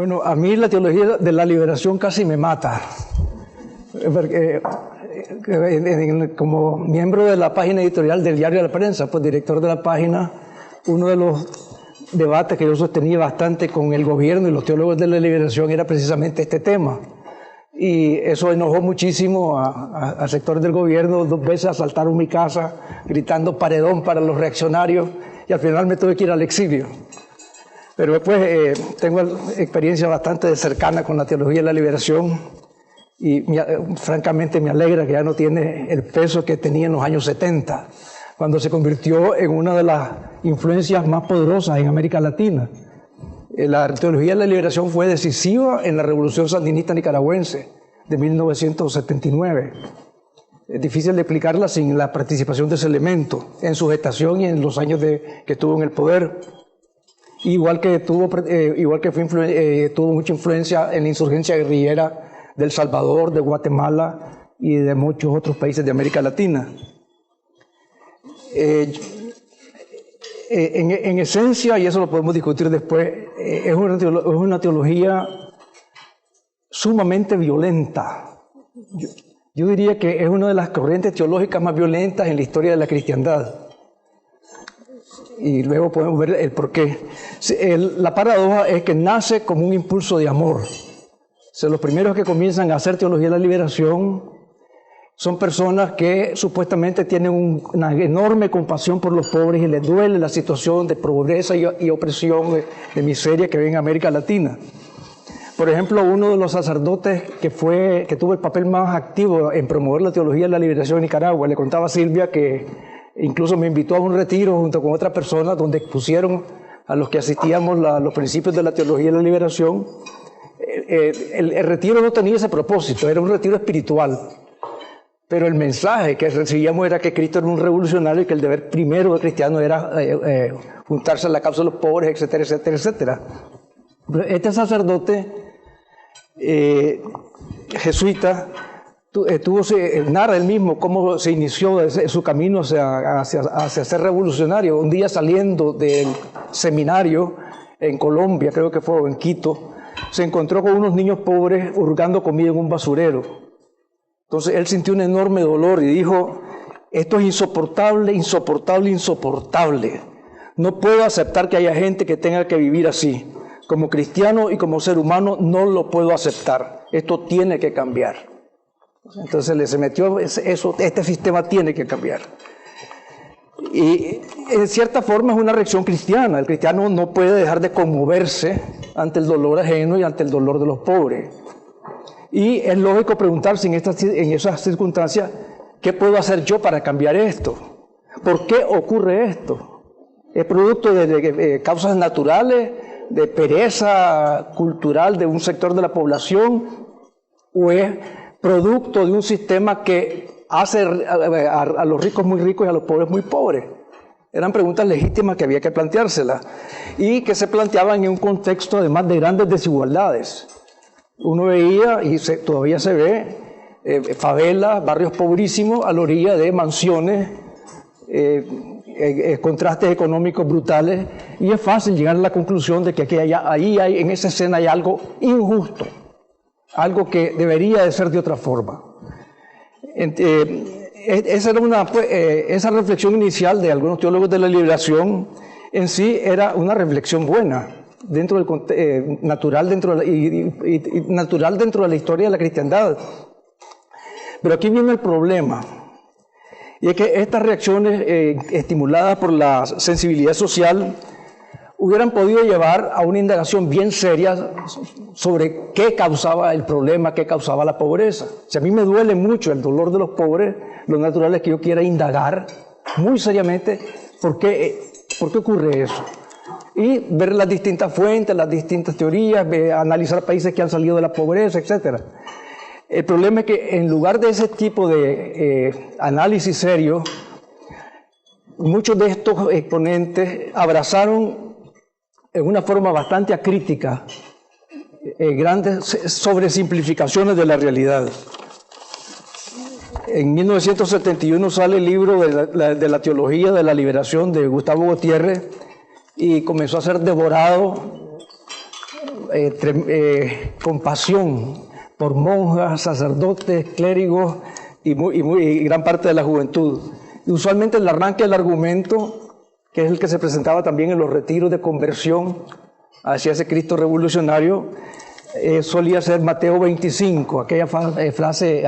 Bueno, a mí la teología de la liberación casi me mata. Porque, como miembro de la página editorial del Diario de la Prensa, pues director de la página, uno de los debates que yo sostenía bastante con el gobierno y los teólogos de la liberación era precisamente este tema. Y eso enojó muchísimo a sectores del gobierno. 2 veces asaltaron mi casa gritando paredón para los reaccionarios y al final me tuve que ir al exilio. Pero después tengo experiencia bastante cercana con la teología de la liberación y francamente me alegra que ya no tiene el peso que tenía en los años 70, cuando se convirtió en una de las influencias más poderosas en América Latina. La teología de la liberación fue decisiva en la Revolución Sandinista Nicaragüense de 1979. Es difícil de explicarla sin la participación de ese elemento en su gestación y en los años que estuvo en el poder. Igual que tuvo mucha influencia en la insurgencia guerrillera de El Salvador, de Guatemala y de muchos otros países de América Latina. En esencia, y eso lo podemos discutir después, es una teología sumamente violenta. Yo diría que es una de las corrientes teológicas más violentas en la historia de la cristiandad. Y luego podemos ver el porqué. La paradoja es que nace como un impulso de amor. Los primeros que comienzan a hacer teología de la liberación son personas que supuestamente tienen una enorme compasión por los pobres y les duele la situación de pobreza y opresión, de miseria que ven en América Latina. Por ejemplo, uno de los sacerdotes que tuvo el papel más activo en promover la teología de la liberación en Nicaragua, le contaba a Silvia que incluso me invitó a un retiro junto con otra persona donde expusieron a los que asistíamos los principios de la teología de la liberación. El retiro no tenía ese propósito, era un retiro espiritual. Pero el mensaje que recibíamos era que Cristo era un revolucionario y que el deber primero del cristiano era juntarse a la causa de los pobres, etcétera, etcétera, etcétera. Este sacerdote jesuita narra él mismo cómo se inició su camino hacia ser revolucionario. Un día saliendo del seminario en Colombia, creo que fue, o en Quito, se encontró con unos niños pobres hurgando comida en un basurero. Entonces él sintió un enorme dolor y dijo: esto es insoportable, insoportable, insoportable. No puedo aceptar que haya gente que tenga que vivir así. Como cristiano y como ser humano no lo puedo aceptar. Esto tiene que cambiar. Entonces se metió eso, este sistema tiene que cambiar. Y en cierta forma es una reacción cristiana. El cristiano no puede dejar de conmoverse ante el dolor ajeno y ante el dolor de los pobres. Y es lógico preguntarse en esas circunstancias: ¿qué puedo hacer yo para cambiar esto? ¿Por qué ocurre esto? ¿Es producto de causas naturales, de pereza cultural de un sector de la población? ¿O es producto de un sistema que hace a los ricos muy ricos y a los pobres muy pobres? Eran preguntas legítimas que había que planteárselas y que se planteaban en un contexto además de grandes desigualdades. Uno veía, y todavía se ve, favelas, barrios pobrísimos a la orilla de mansiones, contrastes económicos brutales, y es fácil llegar a la conclusión de que en esa escena hay algo injusto, algo que debería de ser de otra forma. Esa reflexión inicial de algunos teólogos de la liberación en sí era una reflexión buena, natural dentro de la historia de la cristiandad. Pero aquí viene el problema, y es que estas reacciones estimuladas por la sensibilidad social hubieran podido llevar a una indagación bien seria sobre qué causaba el problema, qué causaba la pobreza. Si a mí me duele mucho el dolor de los pobres, lo natural es que yo quiera indagar muy seriamente por qué ocurre eso. Y ver las distintas fuentes, las distintas teorías, analizar países que han salido de la pobreza, etc. El problema es que en lugar de ese tipo de análisis serio, muchos de estos exponentes abrazaron en una forma bastante acrítica grandes sobresimplificaciones de la realidad. En 1971 sale el libro de la teología de la liberación de Gustavo Gutiérrez y comenzó a ser devorado compasión por monjas, sacerdotes, clérigos y gran parte de la juventud. Y usualmente el arranque del argumento, que es el que se presentaba también en los retiros de conversión hacia ese Cristo revolucionario, solía ser Mateo 25, aquella frase,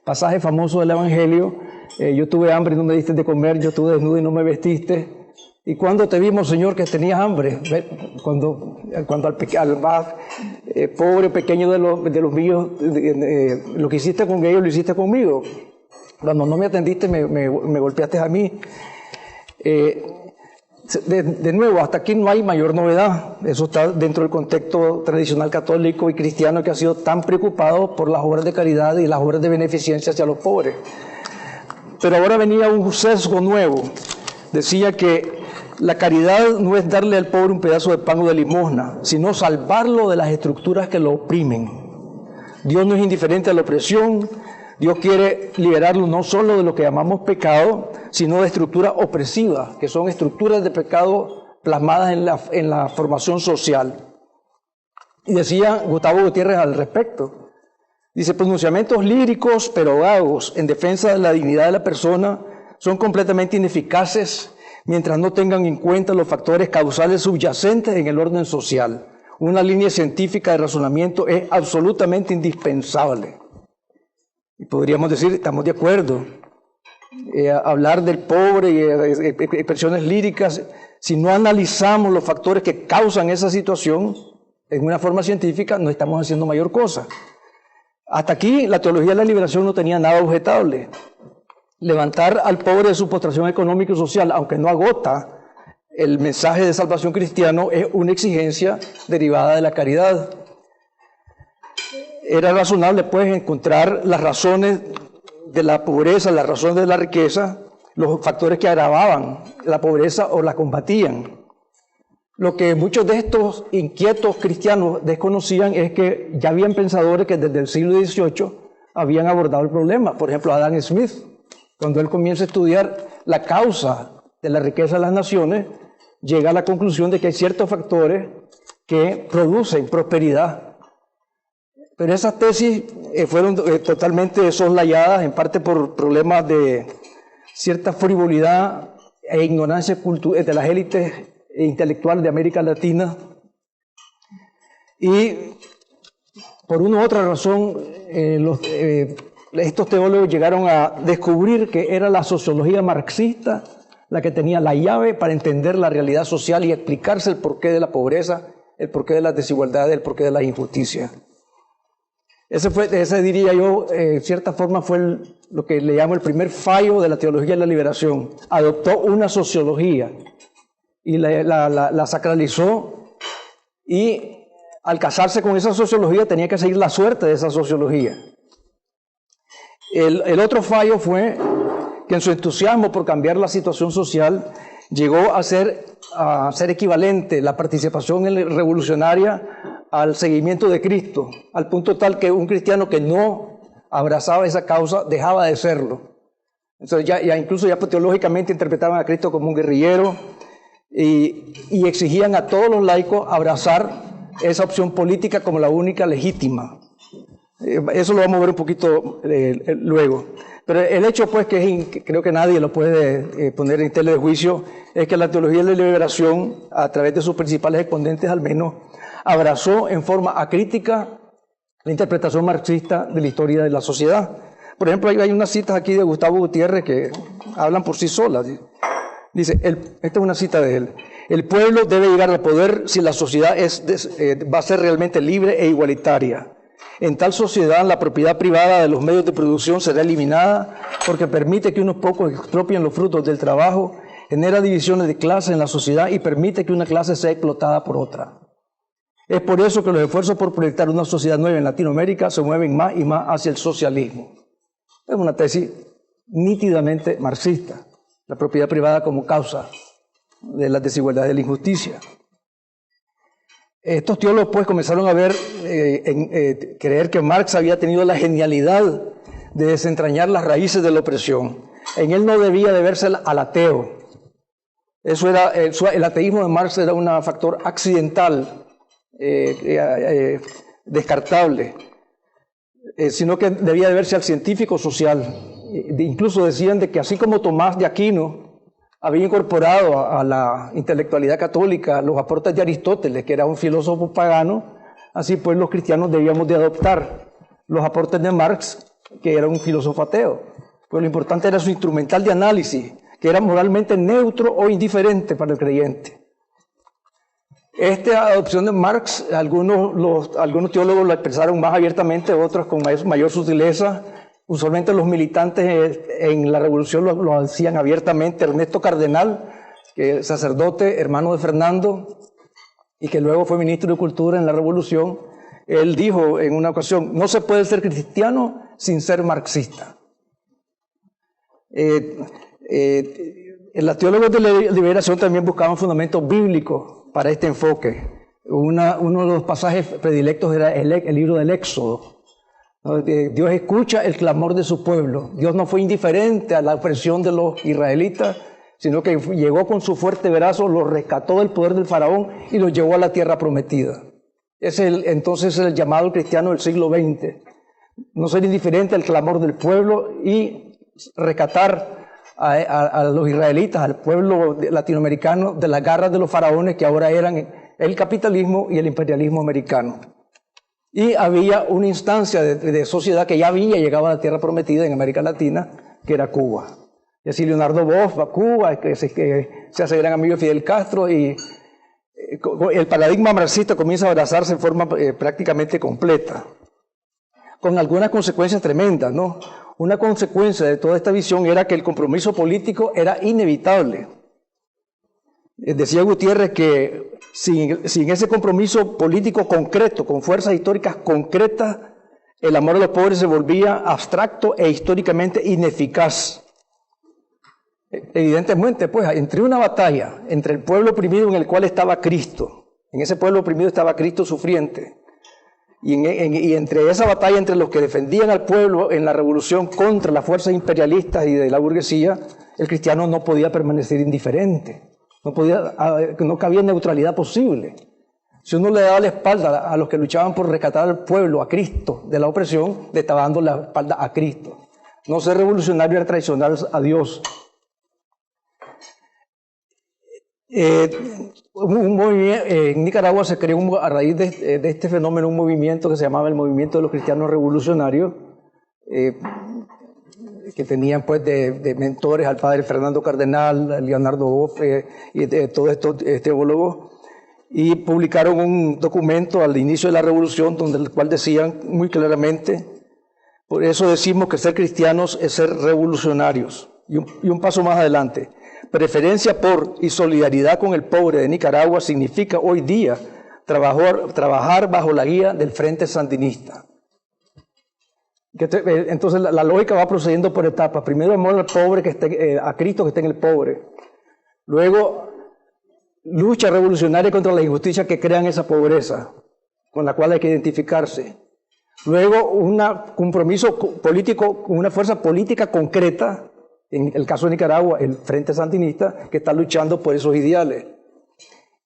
pasaje famoso del Evangelio: yo tuve hambre y no me diste de comer, yo estuve desnudo y no me vestiste. ¿Y cuándo te vimos, Señor, que tenías hambre? Cuando al más pobre, pequeño de los míos, lo que hiciste con ellos, lo hiciste conmigo. Cuando no me atendiste, me golpeaste a mí. De nuevo, hasta aquí no hay mayor novedad. Eso está dentro del contexto tradicional católico y cristiano, que ha sido tan preocupado por las obras de caridad y las obras de beneficencia hacia los pobres. Pero ahora venía un sesgo nuevo. Decía que la caridad no es darle al pobre un pedazo de pan o de limosna, sino salvarlo de las estructuras que lo oprimen. Dios no es indiferente a la opresión. Dios quiere liberarlo no solo de lo que llamamos pecado, sino de estructuras opresivas, que son estructuras de pecado plasmadas en la formación social. Y decía Gustavo Gutiérrez al respecto. Dice: pronunciamientos líricos pero vagos en defensa de la dignidad de la persona son completamente ineficaces mientras no tengan en cuenta los factores causales subyacentes en el orden social. Una línea científica de razonamiento es absolutamente indispensable. Y podríamos decir, estamos de acuerdo. Hablar del pobre y expresiones líricas, si no analizamos los factores que causan esa situación en una forma científica, no estamos haciendo mayor cosa. Hasta aquí la teología de la liberación no tenía nada objetable. Levantar al pobre de su postración económica y social, aunque no agota el mensaje de salvación cristiano, es una exigencia derivada de la caridad. Era razonable, pues, encontrar las razones de la pobreza, las razones de la riqueza, los factores que agravaban la pobreza o la combatían. Lo que muchos de estos inquietos cristianos desconocían es que ya habían pensadores que desde el siglo XVIII habían abordado el problema. Por ejemplo, Adam Smith, cuando él comienza a estudiar la causa de la riqueza de las naciones, llega a la conclusión de que hay ciertos factores que producen prosperidad. Pero esas tesis fueron totalmente soslayadas, en parte por problemas de cierta frivolidad e ignorancia de las élites intelectuales de América Latina. Y por una u otra razón, estos teólogos llegaron a descubrir que era la sociología marxista la que tenía la llave para entender la realidad social y explicarse el porqué de la pobreza, el porqué de las desigualdades, el porqué de la injusticia. Ese diría yo, en cierta forma, fue lo que le llamo el primer fallo de la teología de la liberación. Adoptó una sociología y la sacralizó, y al casarse con esa sociología tenía que seguir la suerte de esa sociología. El otro fallo fue que en su entusiasmo por cambiar la situación social llegó a ser equivalente la participación revolucionaria al seguimiento de Cristo, al punto tal que un cristiano que no abrazaba esa causa dejaba de serlo. Entonces incluso teológicamente interpretaban a Cristo como un guerrillero y exigían a todos los laicos abrazar esa opción política como la única legítima. Eso lo vamos a ver un poquito luego. Pero el hecho, pues, que creo que nadie lo puede poner en tela de juicio, es que la teología de la liberación, a través de sus principales exponentes al menos, abrazó en forma acrítica la interpretación marxista de la historia de la sociedad. Por ejemplo, hay unas citas aquí de Gustavo Gutiérrez que hablan por sí solas. Dice, esta es una cita de él: el pueblo debe llegar al poder si la sociedad va a ser realmente libre e igualitaria. En tal sociedad, la propiedad privada de los medios de producción será eliminada porque permite que unos pocos expropien los frutos del trabajo, genera divisiones de clase en la sociedad y permite que una clase sea explotada por otra. Es por eso que los esfuerzos por proyectar una sociedad nueva en Latinoamérica se mueven más y más hacia el socialismo. Es una tesis nítidamente marxista, la propiedad privada como causa de las desigualdades y de la injusticia. Estos teólogos, pues, comenzaron a creer que Marx había tenido la genialidad de desentrañar las raíces de la opresión. En él no debía de verse al ateo. El ateísmo de Marx era un factor accidental descartable, sino que debía deberse al científico social. Incluso decían de que así como Tomás de Aquino había incorporado a la intelectualidad católica los aportes de Aristóteles, que era un filósofo pagano, así pues los cristianos debíamos de adoptar los aportes de Marx, que era un filósofo ateo. Pues lo importante era su instrumental de análisis, que era moralmente neutro o indiferente para el creyente. Esta adopción de Marx, algunos teólogos lo expresaron más abiertamente, otros con mayor sutileza. Usualmente los militantes en la revolución lo hacían abiertamente. Ernesto Cardenal, que es sacerdote, hermano de Fernando, y que luego fue ministro de Cultura en la revolución, él dijo en una ocasión: no se puede ser cristiano sin ser marxista. Los teólogos de la liberación también buscaban fundamentos bíblicos para este enfoque. Uno de los pasajes predilectos era el libro del Éxodo. Dios escucha el clamor de su pueblo. Dios no fue indiferente a la opresión de los israelitas, sino que llegó con su fuerte brazo, los rescató del poder del faraón y los llevó a la tierra prometida. Entonces el llamado cristiano del siglo XX. No ser indiferente al clamor del pueblo y rescatar a los israelitas, al pueblo latinoamericano, de las garras de los faraones que ahora eran el capitalismo y el imperialismo americano. Y había una instancia de sociedad que ya había llegado a la tierra prometida en América Latina, que era Cuba. Y así Leonardo Bosch va a Cuba, que se hace gran amigo de Fidel Castro, y el paradigma marxista comienza a abrazarse en forma prácticamente completa, con algunas consecuencias tremendas, ¿no? Una consecuencia de toda esta visión era que el compromiso político era inevitable. Decía Gutiérrez que sin ese compromiso político concreto, con fuerzas históricas concretas, el amor a los pobres se volvía abstracto e históricamente ineficaz. Evidentemente, pues, entre una batalla, entre el pueblo oprimido en el cual estaba Cristo, en ese pueblo oprimido estaba Cristo sufriente, y entre esa batalla entre los que defendían al pueblo en la revolución contra las fuerzas imperialistas y de la burguesía, el cristiano no podía permanecer indiferente. No cabía neutralidad posible. Si uno le daba la espalda a los que luchaban por rescatar al pueblo, a Cristo, de la opresión, le estaba dando la espalda a Cristo. No ser revolucionario era traicionar a Dios. En Nicaragua se creó a raíz de este fenómeno un movimiento que se llamaba el Movimiento de los Cristianos Revolucionarios, que tenían pues de mentores al padre Fernando Cardenal, Leonardo Bosch y de todos estos teólogos, y publicaron un documento al inicio de la revolución donde el cual decían muy claramente: por eso decimos que ser cristianos es ser revolucionarios. Y un paso más adelante: preferencia por y solidaridad con el pobre de Nicaragua significa hoy día trabajar bajo la guía del Frente Sandinista. Entonces la lógica va procediendo por etapas. Primero amor al pobre, a Cristo que está en el pobre. Luego lucha revolucionaria contra la injusticia que crean esa pobreza, con la cual hay que identificarse. Luego un compromiso político, una fuerza política concreta, en el caso de Nicaragua, el Frente Sandinista, que está luchando por esos ideales.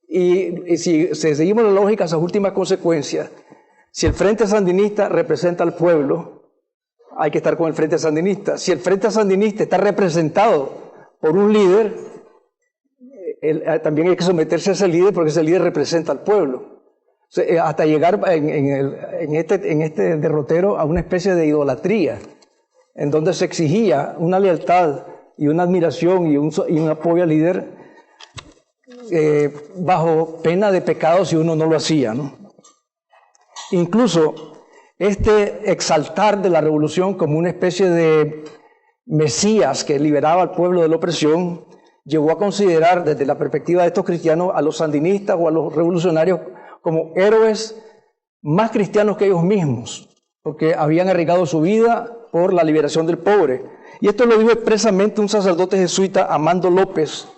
Y si seguimos la lógica, esas últimas consecuencias, si el Frente Sandinista representa al pueblo, hay que estar con el Frente Sandinista. Si el Frente Sandinista está representado por un líder, también hay que someterse a ese líder, porque ese líder representa al pueblo. O sea, hasta llegar en este derrotero a una especie de idolatría, en donde se exigía una lealtad y una admiración y un apoyo al líder bajo pena de pecado si uno no lo hacía, ¿no? Incluso este exaltar de la revolución como una especie de Mesías que liberaba al pueblo de la opresión llevó a considerar desde la perspectiva de estos cristianos a los sandinistas o a los revolucionarios como héroes más cristianos que ellos mismos, porque habían arriesgado su vida por la liberación del pobre. Y esto lo dijo expresamente un sacerdote jesuita, Amando López.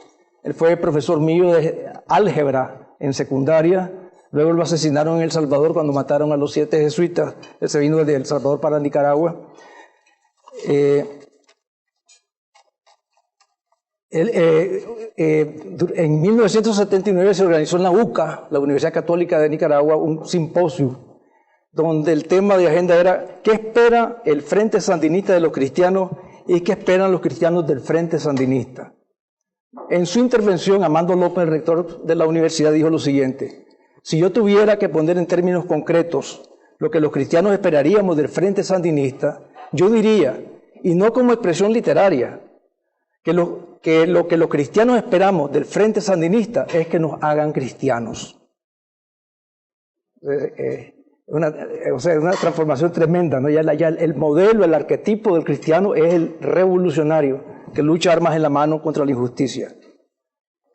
Él fue profesor mío de álgebra en secundaria. Luego lo asesinaron en El Salvador cuando mataron a los 7 jesuitas. Él se vino desde El Salvador para Nicaragua. En 1979 se organizó en la UCA, la Universidad Católica de Nicaragua, un simposio donde el tema de agenda era ¿qué espera el Frente Sandinista de los cristianos y qué esperan los cristianos del Frente Sandinista? En su intervención, Amando López, el rector de la universidad, dijo lo siguiente: si yo tuviera que poner en términos concretos lo que los cristianos esperaríamos del Frente Sandinista, yo diría, y no como expresión literaria, que lo que los cristianos esperamos del Frente Sandinista es que nos hagan cristianos. Una transformación tremenda, ¿no? Ya el modelo, el arquetipo del cristiano es el revolucionario que lucha armas en la mano contra la injusticia.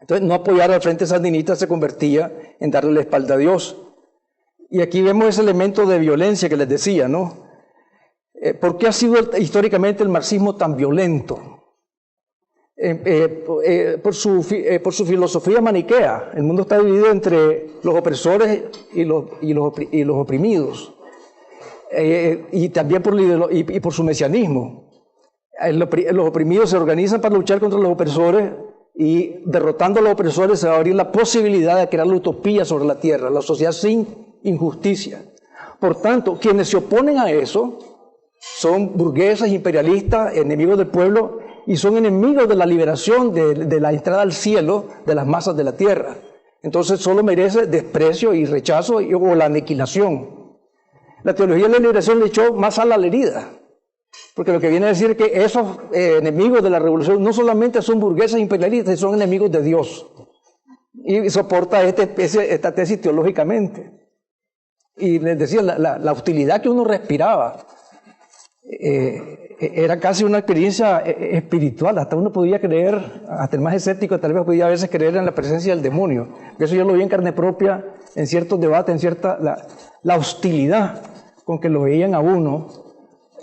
Entonces, no apoyar al Frente Sandinista se convertía en darle la espalda a Dios. Y aquí vemos ese elemento de violencia que les decía, ¿no? ¿Por qué ha sido históricamente el marxismo tan violento? Por su filosofía maniquea. El mundo está dividido entre los opresores y los oprimidos. Y también por su mesianismo. Los oprimidos se organizan para luchar contra los opresores, y derrotando a los opresores se va a abrir la posibilidad de crear la utopía sobre la tierra, la sociedad sin injusticia. Por tanto, quienes se oponen a eso son burgueses, imperialistas, enemigos del pueblo, y son enemigos de la liberación, de la entrada al cielo de las masas de la tierra. Entonces solo merece desprecio y rechazo o la aniquilación. La teología de la liberación le echó más sal a la herida, porque lo que viene a decir es que esos enemigos de la revolución no solamente son burgueses imperialistas, son enemigos de Dios. Y soporta esta tesis teológicamente. Y les decía, la hostilidad que uno respiraba era casi una experiencia espiritual. Hasta uno podía creer, hasta el más escéptico tal vez podía a veces creer en la presencia del demonio. Eso yo lo vi en carne propia, en ciertos debates, la hostilidad con que lo veían a uno.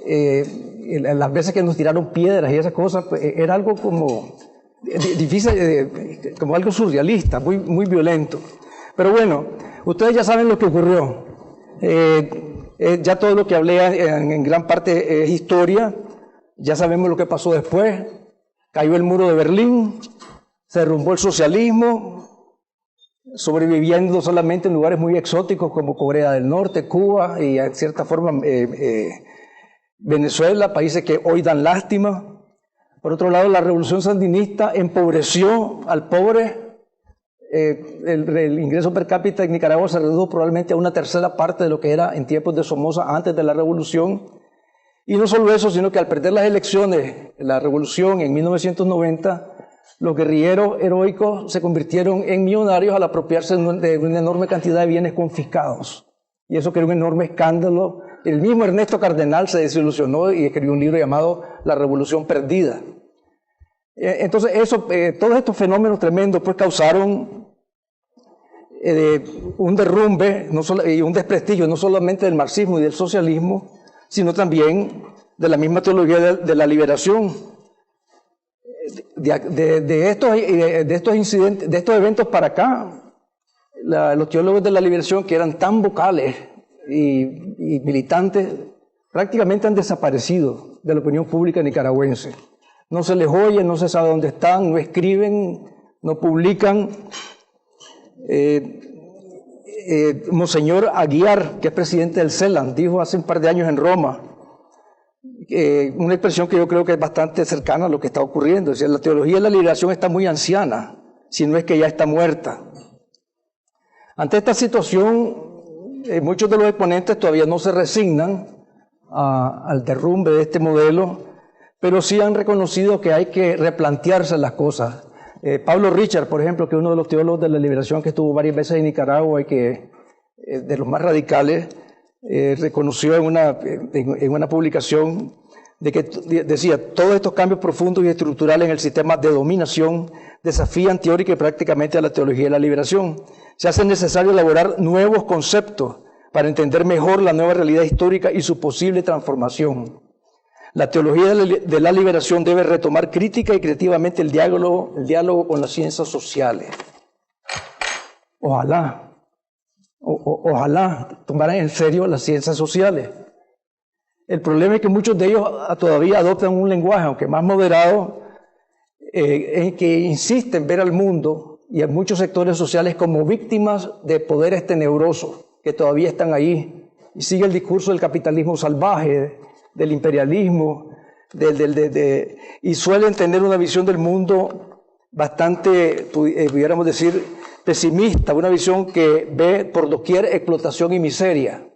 Las veces que nos tiraron piedras y esas cosas, pues, era algo como difícil, como algo surrealista, muy, muy violento. Pero bueno, ustedes ya saben lo que ocurrió. Ya todo lo que hablé en gran parte es historia. Ya sabemos lo que pasó después. Cayó el muro de Berlín, se derrumbó el socialismo, sobreviviendo solamente en lugares muy exóticos como Corea del Norte, Cuba y en cierta forma Venezuela, países que hoy dan lástima. Por otro lado, la revolución sandinista empobreció al pobre. El ingreso per cápita en Nicaragua se redujo probablemente a una tercera parte de lo que era en tiempos de Somoza antes de la revolución. Y no solo eso, sino que al perder las elecciones, la revolución en 1990, los guerrilleros heroicos se convirtieron en millonarios al apropiarse de una enorme cantidad de bienes confiscados. Y eso creó un enorme escándalo. El mismo Ernesto Cardenal se desilusionó y escribió un libro llamado La Revolución Perdida. Entonces, todos estos fenómenos tremendos pues causaron un derrumbe y un desprestigio no solamente del marxismo y del socialismo, sino también de la misma teología de la liberación. De estos incidentes, de estos eventos para acá, los teólogos de la liberación, que eran tan vocales y militantes, prácticamente han desaparecido de la opinión pública nicaragüense. No se les oye, no se sabe dónde están, no escriben, no publican. Monseñor Aguiar, que es presidente del CELAN, dijo hace un par de años en Roma, una expresión que yo creo que es bastante cercana a lo que está ocurriendo. Es decir, la teología de la liberación está muy anciana, si no es que ya está muerta. Ante esta situación, muchos de los exponentes todavía no se resignan al derrumbe de este modelo, pero sí han reconocido que hay que replantearse las cosas. Pablo Richard, por ejemplo, que es uno de los teólogos de la liberación que estuvo varias veces en Nicaragua y que de los más radicales, reconoció en una publicación de que decía: todos estos cambios profundos y estructurales en el sistema de dominación desafían teórica y prácticamente a la teología de la liberación. Se hace necesario elaborar nuevos conceptos para entender mejor la nueva realidad histórica y su posible transformación. La teología de la liberación debe retomar crítica y creativamente el diálogo con las ciencias sociales. Ojalá tomaran en serio las ciencias sociales. El problema es que muchos de ellos todavía adoptan un lenguaje, aunque más moderado, en que insiste en ver al mundo y a muchos sectores sociales como víctimas de poderes tenebrosos que todavía están ahí. Y sigue el discurso del capitalismo salvaje, del imperialismo, y suelen tener una visión del mundo bastante, pudiéramos decir, pesimista, una visión que ve por doquier explotación y miseria.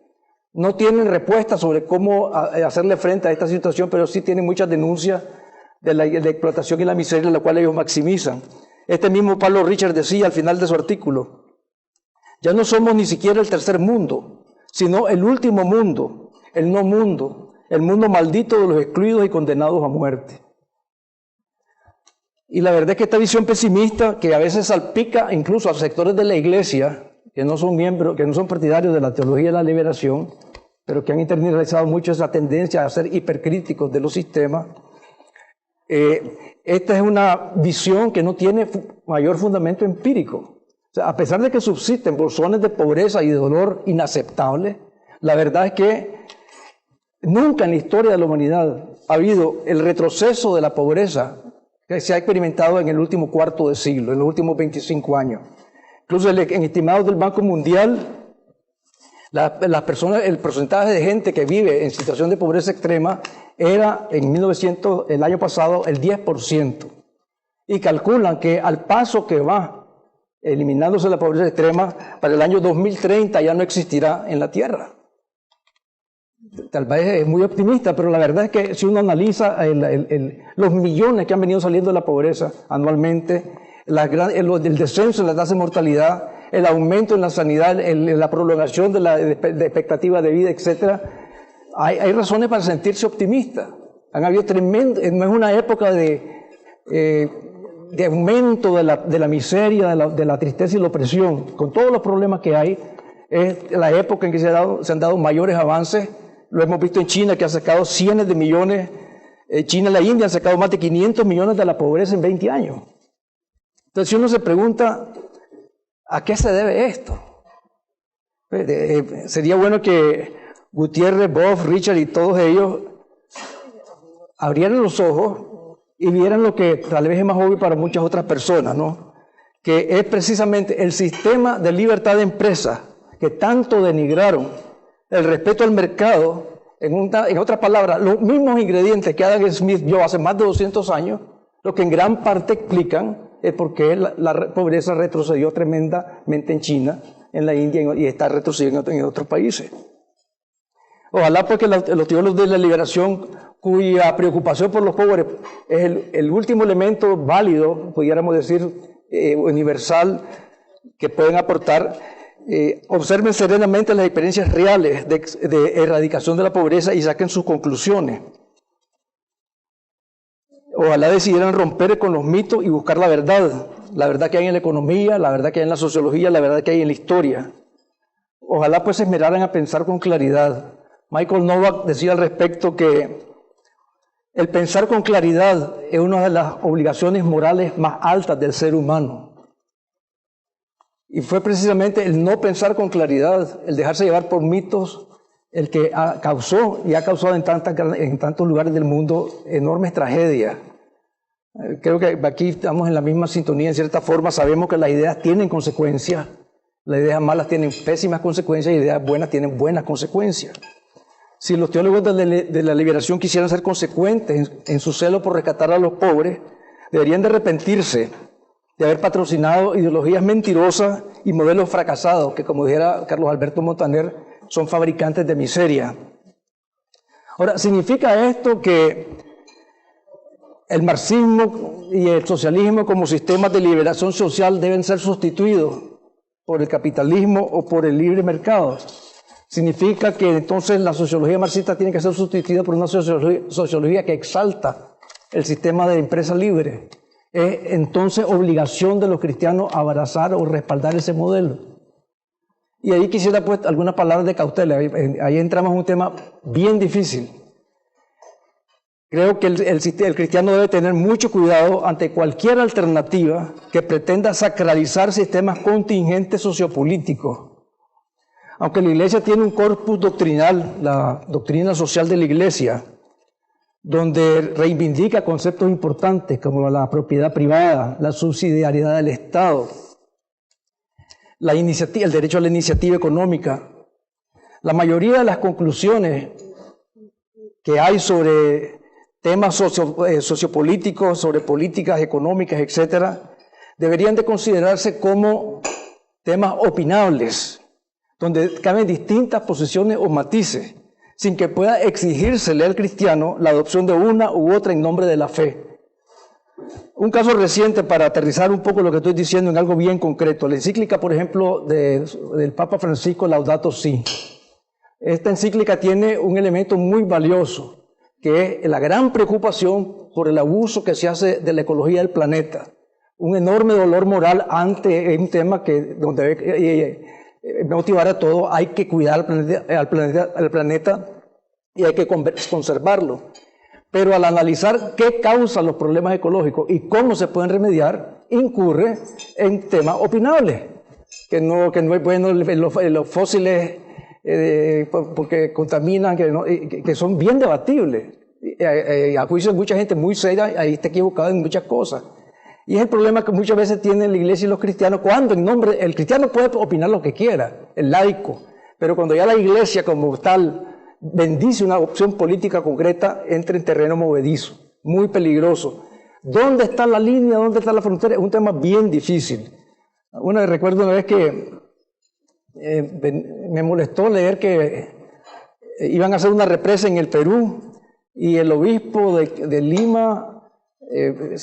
No tienen respuesta sobre cómo hacerle frente a esta situación, pero sí tienen muchas denuncias de la explotación y la miseria, la cual ellos maximizan. Este mismo Pablo Richard decía al final de su artículo: ya no somos ni siquiera el tercer mundo, sino el último mundo, el no mundo, el mundo maldito de los excluidos y condenados a muerte. Y la verdad es que esta visión pesimista, que a veces salpica incluso a sectores de la iglesia, que no son miembros, que no son partidarios de la teología de la liberación, pero que han internalizado mucho esa tendencia a ser hipercríticos de los sistemas, esta es una visión que no tiene mayor fundamento empírico. O sea, a pesar de que subsisten bolsones de pobreza y de dolor inaceptables, la verdad es que nunca en la historia de la humanidad ha habido el retroceso de la pobreza que se ha experimentado en el último cuarto de siglo, en los últimos 25 años. Incluso en estimados del Banco Mundial, las personas, el porcentaje de gente que vive en situación de pobreza extrema era en 1900, el año pasado, el 10%. Y calculan que al paso que va eliminándose la pobreza extrema, para el año 2030 ya no existirá en la Tierra. Tal vez es muy optimista, pero la verdad es que si uno analiza los millones que han venido saliendo de la pobreza anualmente, el descenso en la tasa de mortalidad, el aumento en la sanidad, la prolongación de la expectativa de vida, etc., hay razones para sentirse optimista. Han habido no es una época de aumento de la miseria, de la tristeza y la opresión. Con todos los problemas que hay, es la época en que se han dado mayores avances. Lo hemos visto en China, que ha sacado cientos de millones. China y la India han sacado más de 500 millones de la pobreza en 20 años. Entonces, si uno se pregunta, ¿a qué se debe esto? Sería bueno que Gutiérrez, Boff, Richard y todos ellos abrieran los ojos y vieran lo que tal vez es más obvio para muchas otras personas, ¿no? Que es precisamente el sistema de libertad de empresa que tanto denigraron, el respeto al mercado, en otras palabras, los mismos ingredientes que Adam Smith dio hace más de 200 años, lo que en gran parte explican es por qué la pobreza retrocedió tremendamente en China, en la India y está retrocediendo en otros países. Ojalá porque los teólogos de la liberación, cuya preocupación por los pobres es el último elemento válido, pudiéramos decir, universal, que pueden aportar, observen serenamente las experiencias reales de erradicación de la pobreza y saquen sus conclusiones. Ojalá decidieran romper con los mitos y buscar la verdad que hay en la economía, la verdad que hay en la sociología, la verdad que hay en la historia. Ojalá pues se esmeraran a pensar con claridad. Michael Novak decía al respecto que el pensar con claridad es una de las obligaciones morales más altas del ser humano. Y fue precisamente el no pensar con claridad, el dejarse llevar por mitos, el que causó y ha causado en tantos lugares del mundo enormes tragedias. Creo que aquí estamos en la misma sintonía, en cierta forma. Sabemos que las ideas tienen consecuencias, las ideas malas tienen pésimas consecuencias y las ideas buenas tienen buenas consecuencias. Si los teólogos de la liberación quisieran ser consecuentes en su celo por rescatar a los pobres, deberían de arrepentirse de haber patrocinado ideologías mentirosas y modelos fracasados que, como dijera Carlos Alberto Montaner, son fabricantes de miseria. Ahora, ¿significa esto que el marxismo y el socialismo como sistemas de liberación social deben ser sustituidos por el capitalismo o por el libre mercado? ¿Significa que entonces la sociología marxista tiene que ser sustituida por una sociología que exalta el sistema de empresa libre? ¿Es entonces obligación de los cristianos abrazar o respaldar ese modelo? Y ahí quisiera pues algunas palabras de cautela. Ahí entramos en un tema bien difícil. Creo que el cristiano debe tener mucho cuidado ante cualquier alternativa que pretenda sacralizar sistemas contingentes sociopolíticos. Aunque la Iglesia tiene un corpus doctrinal, la doctrina social de la Iglesia, donde reivindica conceptos importantes como la propiedad privada, la subsidiariedad del Estado, el derecho a la iniciativa económica. La mayoría de las conclusiones que hay sobre temas sociopolíticos, sobre políticas económicas, etcétera, deberían de considerarse como temas opinables, donde caben distintas posiciones o matices, sin que pueda exigírsele al cristiano la adopción de una u otra en nombre de la fe. Un caso reciente para aterrizar un poco lo que estoy diciendo en algo bien concreto. La encíclica, por ejemplo, del Papa Francisco, Laudato Si. Esta encíclica tiene un elemento muy valioso, que es la gran preocupación por el abuso que se hace de la ecología del planeta. Un enorme dolor moral ante un tema que donde motivar a todo, hay que cuidar al planeta y hay que conservarlo. Pero al analizar qué causan los problemas ecológicos y cómo se pueden remediar, incurre en temas opinables, que no es bueno los fósiles porque contaminan, que son bien debatibles. A juicio de mucha gente muy seria, ahí está equivocado en muchas cosas. Y es el problema que muchas veces tienen la iglesia y los cristianos, cuando el cristiano puede opinar lo que quiera, el laico, pero cuando ya la iglesia como tal bendice una opción política concreta, entra en terreno movedizo, muy peligroso. ¿Dónde está la línea? ¿Dónde está la frontera? Es un tema bien difícil. Recuerdo una vez que me molestó leer que iban a hacer una represa en el Perú y el obispo de Lima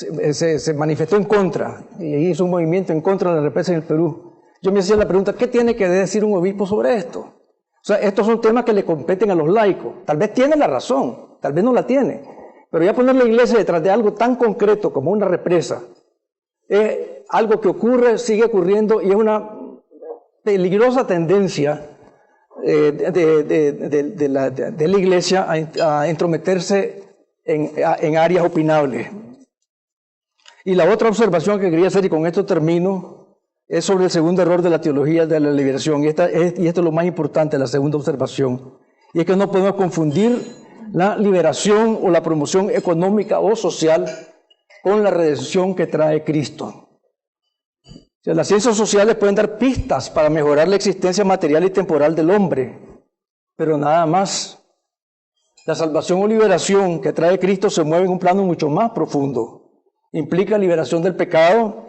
se manifestó en contra y hizo un movimiento en contra de la represa en el Perú. Yo me hacía la pregunta, ¿qué tiene que decir un obispo sobre esto? O sea, estos son temas que le competen a los laicos. Tal vez tiene la razón, tal vez no la tiene, pero ya poner la iglesia detrás de algo tan concreto como una represa es algo que ocurre, sigue ocurriendo y es una peligrosa tendencia de la iglesia a entrometerse en áreas opinables. Y la otra observación que quería hacer, y con esto termino, es sobre el segundo error de la teología de la liberación. Y esto es lo más importante, la segunda observación. Y es que no podemos confundir la liberación o la promoción económica o social con la redención que trae Cristo. O sea, las ciencias sociales pueden dar pistas para mejorar la existencia material y temporal del hombre, pero nada más. La salvación o liberación que trae Cristo se mueve en un plano mucho más profundo. Implica liberación del pecado,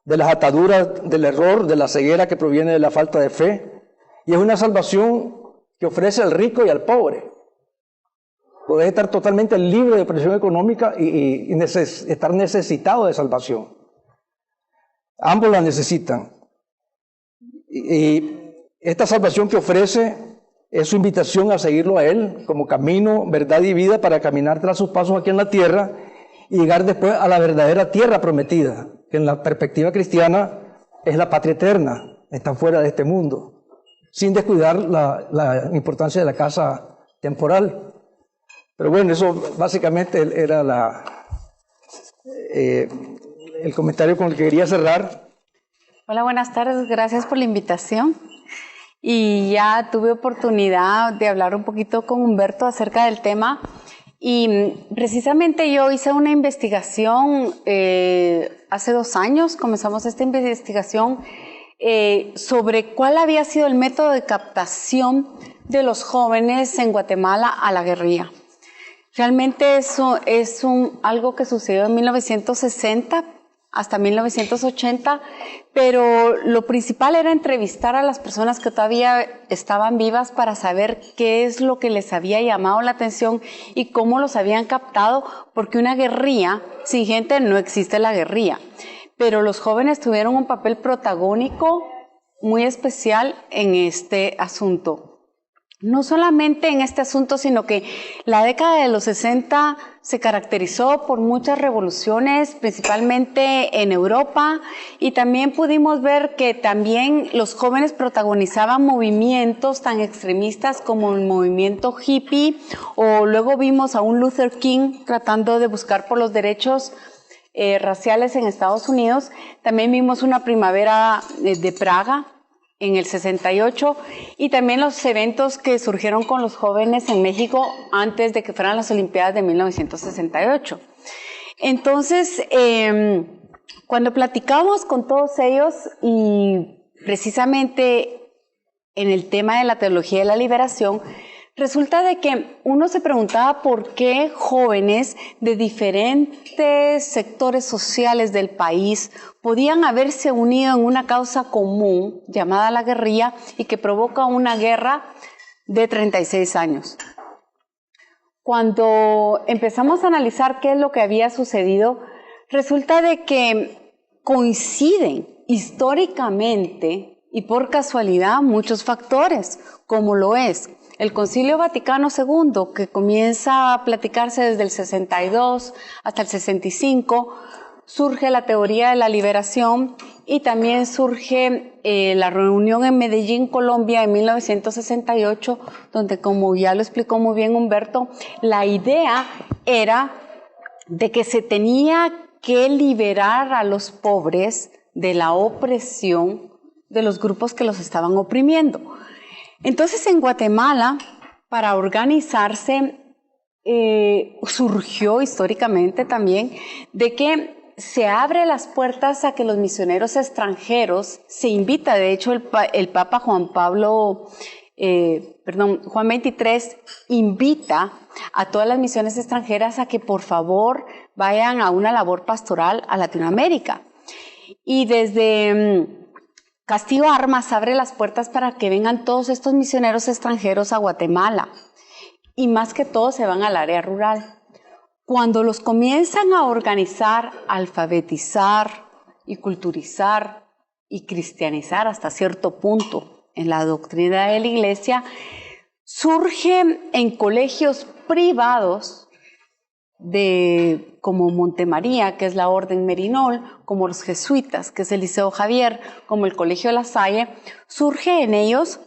de las ataduras del error, de la ceguera que proviene de la falta de fe. Y es una salvación que ofrece al rico y al pobre. Puedes estar totalmente libre de presión económica y estar necesitado de salvación. Ambos la necesitan. Y esta salvación que ofrece es su invitación a seguirlo a Él como camino, verdad y vida para caminar tras sus pasos aquí en la tierra y llegar después a la verdadera tierra prometida, que en la perspectiva cristiana es la patria eterna, está fuera de este mundo, sin descuidar la importancia de la casa temporal. Pero bueno, eso básicamente era el comentario con el que quería cerrar. Hola, buenas tardes, gracias por la invitación. Y ya tuve oportunidad de hablar un poquito con Humberto acerca del tema. Y precisamente yo hice una investigación hace 2 años, comenzamos esta investigación sobre cuál había sido el método de captación de los jóvenes en Guatemala a la guerrilla. Realmente eso es algo que sucedió en 1960 hasta 1980, pero lo principal era entrevistar a las personas que todavía estaban vivas para saber qué es lo que les había llamado la atención y cómo los habían captado, porque una guerrilla, sin gente no existe la guerrilla, pero los jóvenes tuvieron un papel protagónico muy especial en este asunto. No solamente en este asunto, sino que la década de los 60 se caracterizó por muchas revoluciones, principalmente en Europa, y también pudimos ver que también los jóvenes protagonizaban movimientos tan extremistas como el movimiento hippie, o luego vimos a un Luther King tratando de buscar por los derechos raciales en Estados Unidos. También vimos una primavera de Praga, en el 68 y también los eventos que surgieron con los jóvenes en México antes de que fueran las Olimpiadas de 1968. Entonces, cuando platicamos con todos ellos y precisamente en el tema de la teología de la liberación, resulta de que uno se preguntaba por qué jóvenes de diferentes sectores sociales del país podían haberse unido en una causa común llamada la guerrilla y que provoca una guerra de 36 años. Cuando empezamos a analizar qué es lo que había sucedido, resulta de que coinciden históricamente y por casualidad muchos factores, como lo es el Concilio Vaticano II, que comienza a platicarse desde el 62 hasta el 65, surge la teoría de la liberación y también surge la reunión en Medellín, Colombia, en 1968, donde, como ya lo explicó muy bien Humberto, la idea era de que se tenía que liberar a los pobres de la opresión de los grupos que los estaban oprimiendo. Entonces, en Guatemala, para organizarse, surgió históricamente también de que se abre las puertas a que los misioneros extranjeros, se invita, de hecho, el Papa Juan XXIII invita a todas las misiones extranjeras a que por favor vayan a una labor pastoral a Latinoamérica. Y desde Castillo Armas abre las puertas para que vengan todos estos misioneros extranjeros a Guatemala. Y más que todo se van al área rural. Cuando los comienzan a organizar, alfabetizar y culturizar y cristianizar hasta cierto punto en la doctrina de la Iglesia, surge en colegios privados como Montemaría, que es la Orden Merinol, como los jesuitas, que es el Liceo Javier, como el Colegio La Salle, surge en ellos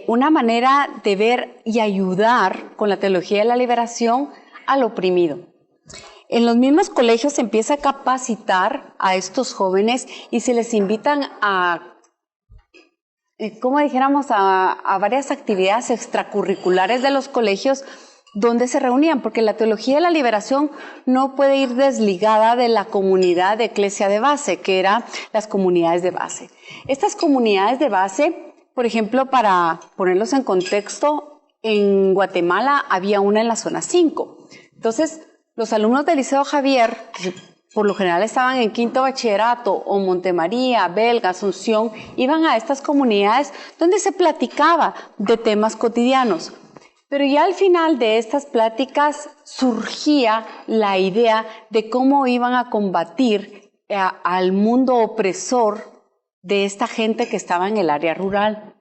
una manera de ver y ayudar con la teología de la liberación al oprimido. En los mismos colegios se empieza a capacitar a estos jóvenes y se les invitan a, como dijéramos, a varias actividades extracurriculares de los colegios donde se reunían, porque la teología de la liberación no puede ir desligada de la comunidad de eclesia de base, que eran las comunidades de base. Estas comunidades de base, por ejemplo, para ponerlos en contexto, en Guatemala había una en la zona 5. Entonces, los alumnos del Liceo Javier, que por lo general estaban en quinto bachillerato, o Montemaría, Belga, Asunción, iban a estas comunidades donde se platicaba de temas cotidianos. Pero ya al final de estas pláticas surgía la idea de cómo iban a combatir al mundo opresor de esta gente que estaba en el área rural.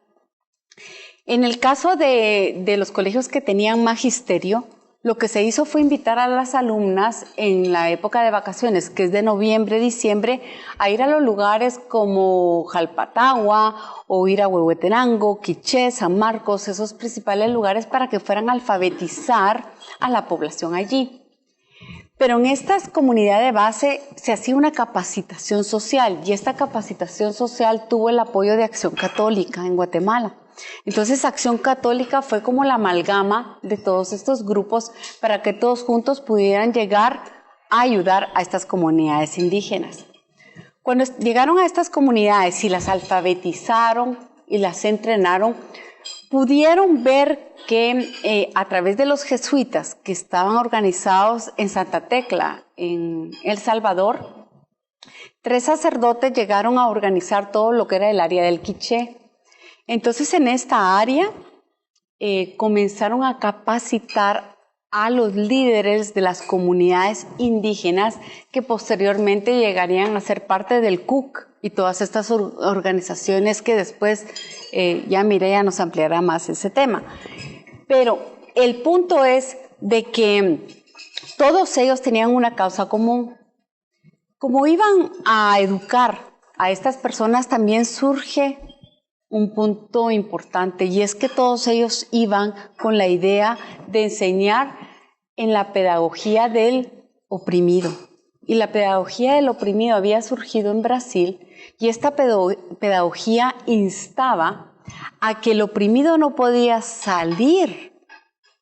En el caso de los colegios que tenían magisterio, lo que se hizo fue invitar a las alumnas en la época de vacaciones, que es de noviembre, diciembre, a ir a los lugares como Jalpatagua o ir a Huehuetenango, Quiché, San Marcos, esos principales lugares para que fueran a alfabetizar a la población allí. Pero en estas comunidades de base se hacía una capacitación social y esta capacitación social tuvo el apoyo de Acción Católica en Guatemala. Entonces Acción Católica fue como la amalgama de todos estos grupos para que todos juntos pudieran llegar a ayudar a estas comunidades indígenas. Cuando llegaron a estas comunidades y las alfabetizaron y las entrenaron, pudieron ver que a través de los jesuitas que estaban organizados en Santa Tecla, en El Salvador, 3 sacerdotes llegaron a organizar todo lo que era el área del Quiché. Entonces, en esta área comenzaron a capacitar a los líderes de las comunidades indígenas que posteriormente llegarían a ser parte del CUC y todas estas organizaciones que después ya Mireya nos ampliará más ese tema. Pero el punto es de que todos ellos tenían una causa común. Como iban a educar a estas personas, también surge un punto importante, y es que todos ellos iban con la idea de enseñar en la pedagogía del oprimido. Y la pedagogía del oprimido había surgido en Brasil, Y esta pedagogía instaba a que el oprimido no podía salir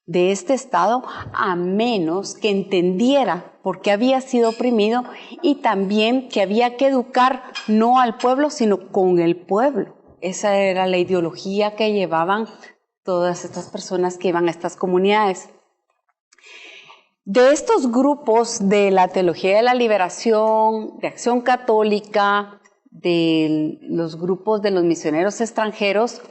de este estado a menos que entendiera por qué había sido oprimido y también que había que educar no al pueblo, sino con el pueblo. Esa era la ideología que llevaban todas estas personas que iban a estas comunidades. De estos grupos de la teología de la liberación, de Acción Católica, de los grupos de los misioneros extranjeros,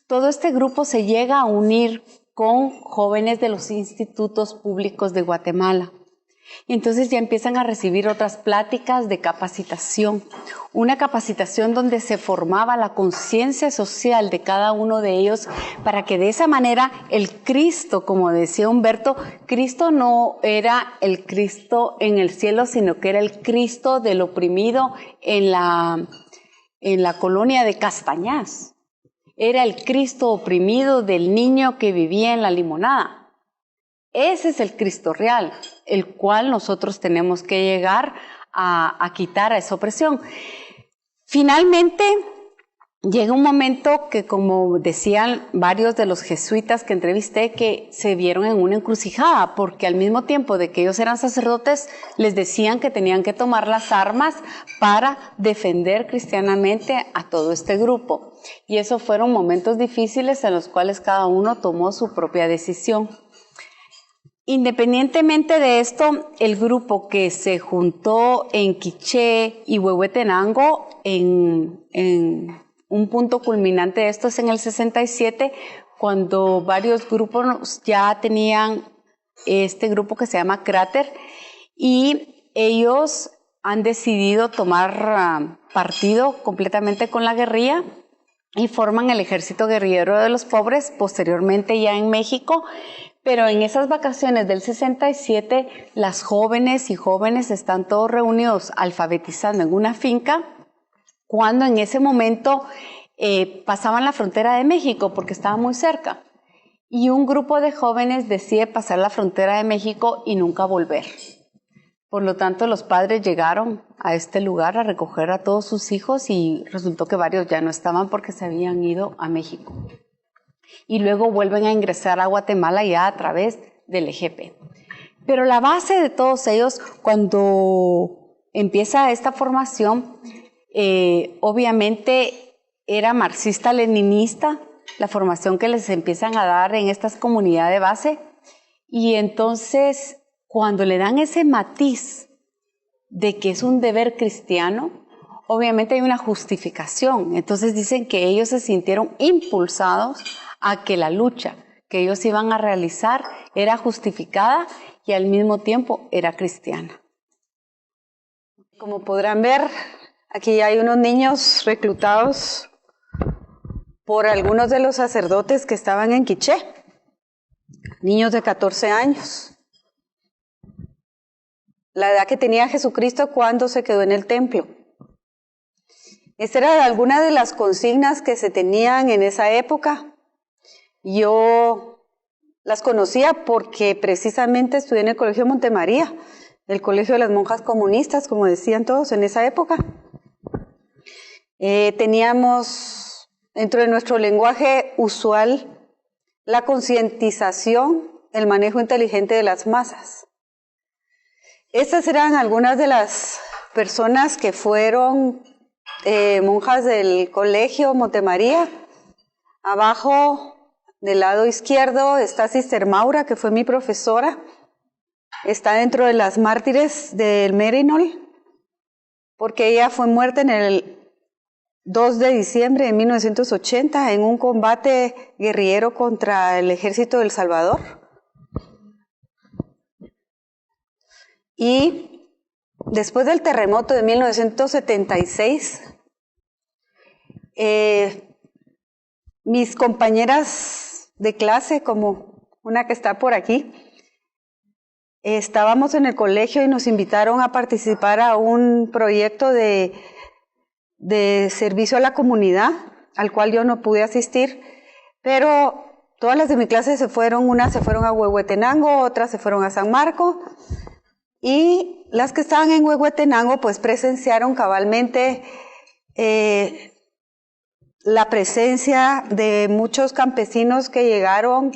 todo este grupo se llega a unir con jóvenes de los institutos públicos de Guatemala. Y entonces ya empiezan a recibir otras pláticas de capacitación, una capacitación donde se formaba la conciencia social de cada uno de ellos para que de esa manera el Cristo, como decía Humberto, Cristo no era el Cristo en el cielo, sino que era el Cristo del oprimido en la colonia de Castañás. Era el Cristo oprimido del niño que vivía en la limonada. Ese es el Cristo real, el cual nosotros tenemos que llegar a quitar a esa opresión. Finalmente, llega un momento que, como decían varios de los jesuitas que entrevisté, que se vieron en una encrucijada, porque al mismo tiempo de que ellos eran sacerdotes, les decían que tenían que tomar las armas para defender cristianamente a todo este grupo. Y esos fueron momentos difíciles en los cuales cada uno tomó su propia decisión. Independientemente de esto, el grupo que se juntó en Quiché y Huehuetenango, en un punto culminante de esto es en el 67, cuando varios grupos ya tenían este grupo que se llama Cráter, y ellos han decidido tomar partido completamente con la guerrilla y forman el Ejército Guerrillero de los Pobres, posteriormente ya en México. Pero en esas vacaciones del 67, las jóvenes y jóvenes están todos reunidos alfabetizando en una finca, cuando en ese momento pasaban la frontera de México porque estaba muy cerca. Y un grupo de jóvenes decide pasar la frontera de México y nunca volver. Por lo tanto, los padres llegaron a este lugar a recoger a todos sus hijos y resultó que varios ya no estaban porque se habían ido a México. Y luego vuelven a ingresar a Guatemala ya a través del EGP. Pero la base de todos ellos, cuando empieza esta formación, obviamente era marxista-leninista, la formación que les empiezan a dar en estas comunidades de base, y entonces cuando le dan ese matiz de que es un deber cristiano, obviamente hay una justificación. Entonces dicen que ellos se sintieron impulsados a que la lucha que ellos iban a realizar era justificada y al mismo tiempo era cristiana. Como podrán ver, aquí hay unos niños reclutados por algunos de los sacerdotes que estaban en Quiché, niños de 14 años. La edad que tenía Jesucristo cuando se quedó en el templo. Esta era alguna de las consignas que se tenían en esa época. Yo las conocía porque precisamente estudié en el Colegio Montemaría, el Colegio de las Monjas Comunistas, como decían todos en esa época. Teníamos dentro de nuestro lenguaje usual la concientización, el manejo inteligente de las masas. Estas eran algunas de las personas que fueron monjas del Colegio Montemaría. Abajo, del lado izquierdo, está Sister Maura, que fue mi profesora. Está dentro de las mártires del Merinol, porque ella fue muerta en el 2 de diciembre de 1980 en un combate guerrillero contra el ejército de El Salvador. Y después del terremoto de 1976, mis compañeras de clase, como una que está por aquí, estábamos en el colegio y nos invitaron a participar a un proyecto de servicio a la comunidad, al cual yo no pude asistir, pero todas las de mi clase se fueron, unas se fueron a Huehuetenango, otras se fueron a San Marco, y las que estaban en Huehuetenango pues presenciaron cabalmente la presencia de muchos campesinos que llegaron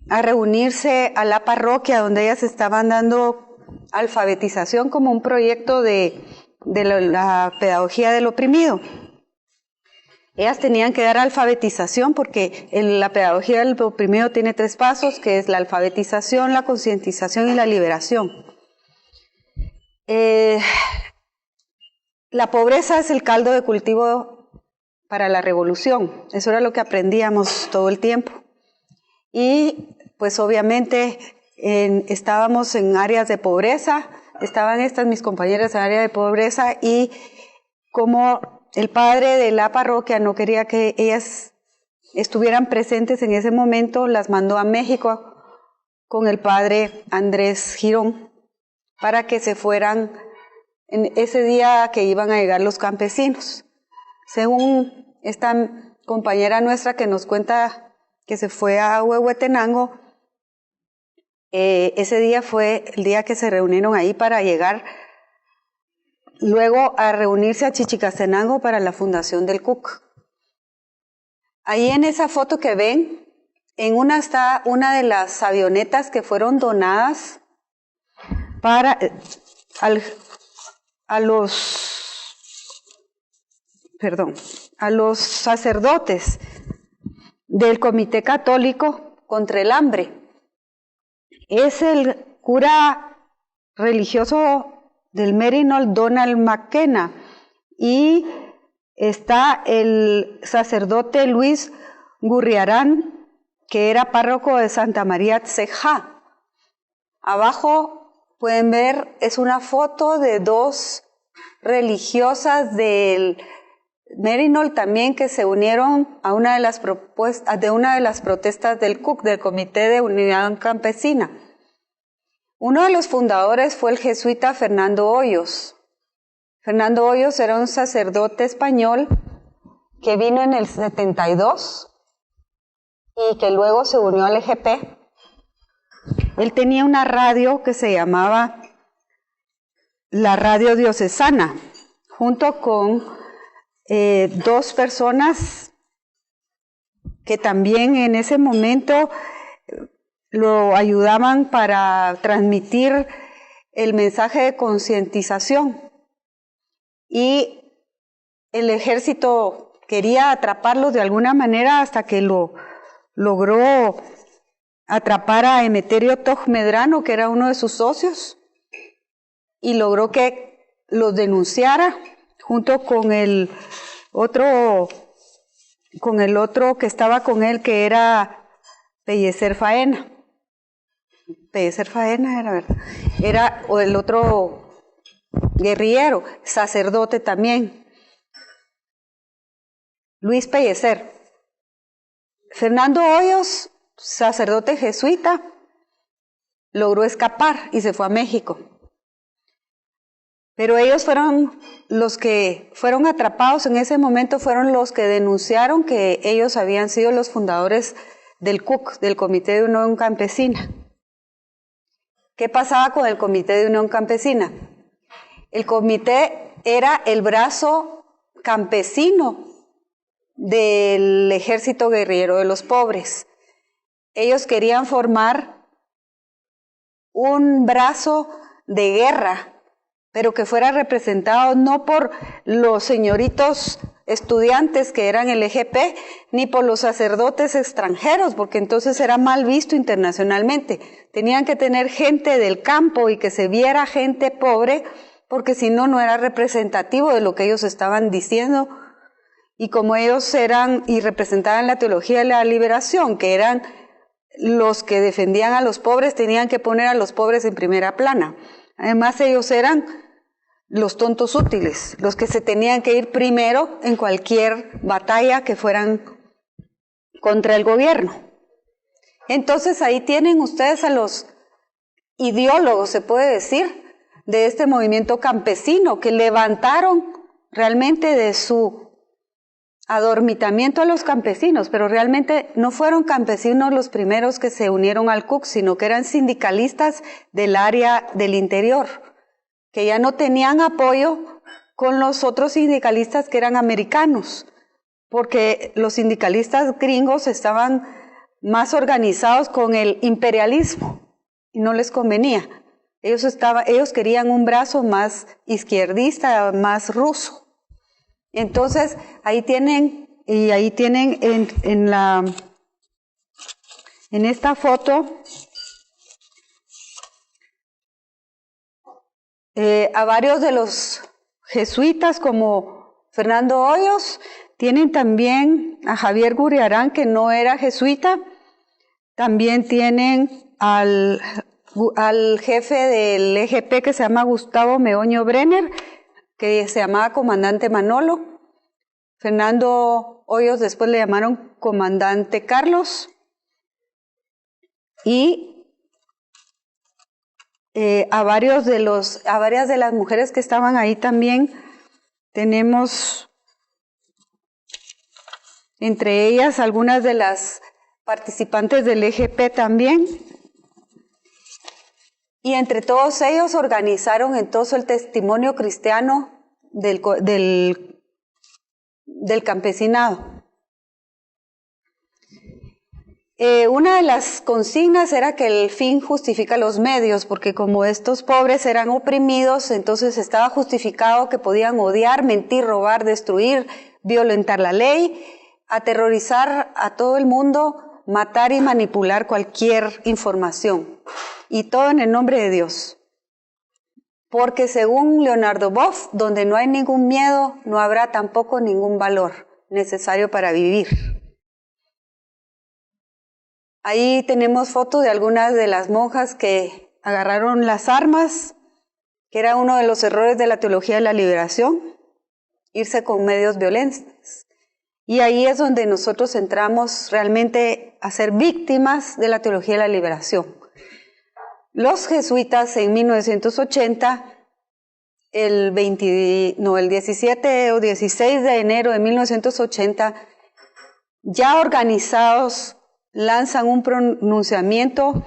a reunirse a la parroquia donde ellas estaban dando alfabetización como un proyecto de la pedagogía del oprimido. Ellas tenían que dar alfabetización porque la pedagogía del oprimido tiene 3 pasos, que es la alfabetización, la concientización y la liberación. La pobreza es el caldo de cultivo para la revolución. Eso era lo que aprendíamos todo el tiempo. Y pues obviamente estábamos en áreas de pobreza, estaban mis compañeras en área de pobreza, y como el padre de la parroquia no quería que ellas estuvieran presentes en ese momento, las mandó a México con el padre Andrés Girón para que se fueran en ese día que iban a llegar los campesinos. Según esta compañera nuestra que nos cuenta que se fue a Huehuetenango, ese día fue el día que se reunieron ahí para llegar luego a reunirse a Chichicastenango para la fundación del CUC. Ahí en esa foto que ven, en una está una de las avionetas que fueron donadas para a los sacerdotes del Comité Católico contra el Hambre. Es el cura religioso del Merinol, Donald McKenna, y está el sacerdote Luis Gurriarán, que era párroco de Santa María Tzeja. Abajo pueden ver, es una foto de 2 religiosas del Merinol también que se unieron a una de las protestas del CUC, del Comité de Unidad Campesina. Uno de los fundadores fue el jesuita Fernando Hoyos. Fernando Hoyos era un sacerdote español que vino en el 72 y que luego se unió al EGP. Él tenía una radio que se llamaba la Radio Diocesana, junto con 2 personas que también en ese momento lo ayudaban para transmitir el mensaje de concientización. Y el ejército quería atraparlos de alguna manera hasta que lo logró atrapar a Emeterio Toj Medrano, que era uno de sus socios, y logró que los denunciara junto con el otro que estaba con él, que era Pellecer Faena. Pellecer Faena era, ¿verdad? Era el otro guerrillero, sacerdote también, Luis Pellecer. Fernando Hoyos, sacerdote jesuita, logró escapar y se fue a México. Pero ellos fueron los que fueron atrapados en ese momento, fueron los que denunciaron que ellos habían sido los fundadores del CUC, del Comité de Unión Campesina. ¿Qué pasaba con el Comité de Unión Campesina? El comité era el brazo campesino del ejército guerrillero de los pobres. Ellos querían formar un brazo de guerra, pero que fuera representado no por los señoritos estudiantes que eran el EGP, ni por los sacerdotes extranjeros, porque entonces era mal visto internacionalmente. Tenían que tener gente del campo y que se viera gente pobre, porque si no, no era representativo de lo que ellos estaban diciendo. Y como ellos eran y representaban la teología de la liberación, que eran los que defendían a los pobres, tenían que poner a los pobres en primera plana. Además, ellos eran los tontos útiles, los que se tenían que ir primero en cualquier batalla que fueran contra el gobierno. Entonces ahí tienen ustedes a los ideólogos, se puede decir, de este movimiento campesino, que levantaron realmente de su adormitamiento a los campesinos, pero realmente no fueron campesinos los primeros que se unieron al CUC, sino que eran sindicalistas del área del interior, que ya no tenían apoyo con los otros sindicalistas que eran americanos, porque los sindicalistas gringos estaban más organizados con el imperialismo y no les convenía. Ellos querían un brazo más izquierdista, más ruso. Entonces, ahí tienen en esta foto a varios de los jesuitas como Fernando Hoyos. Tienen también a Javier Gurriarán, que no era jesuita. También tienen al jefe del EGP, que se llama Gustavo Meoño Brenner, que se llamaba Comandante Manolo. Fernando Hoyos después le llamaron Comandante Carlos. Y a varias de las mujeres que estaban ahí también tenemos entre ellas algunas de las participantes del EGP también. Y entre todos ellos organizaron entonces el testimonio cristiano del campesinado. Una de las consignas era que el fin justifica los medios, porque como estos pobres eran oprimidos, entonces estaba justificado que podían odiar, mentir, robar, destruir, violentar la ley, aterrorizar a todo el mundo, matar y manipular cualquier información. Y todo en el nombre de Dios. Porque según Leonardo Boff, donde no hay ningún miedo, no habrá tampoco ningún valor necesario para vivir. Ahí tenemos fotos de algunas de las monjas que agarraron las armas, que era uno de los errores de la teología de la liberación, irse con medios violentos. Y ahí es donde nosotros entramos realmente a ser víctimas de la teología de la liberación. Los jesuitas en 1980, el 17 o 16 de enero de 1980, ya organizados, lanzan un pronunciamiento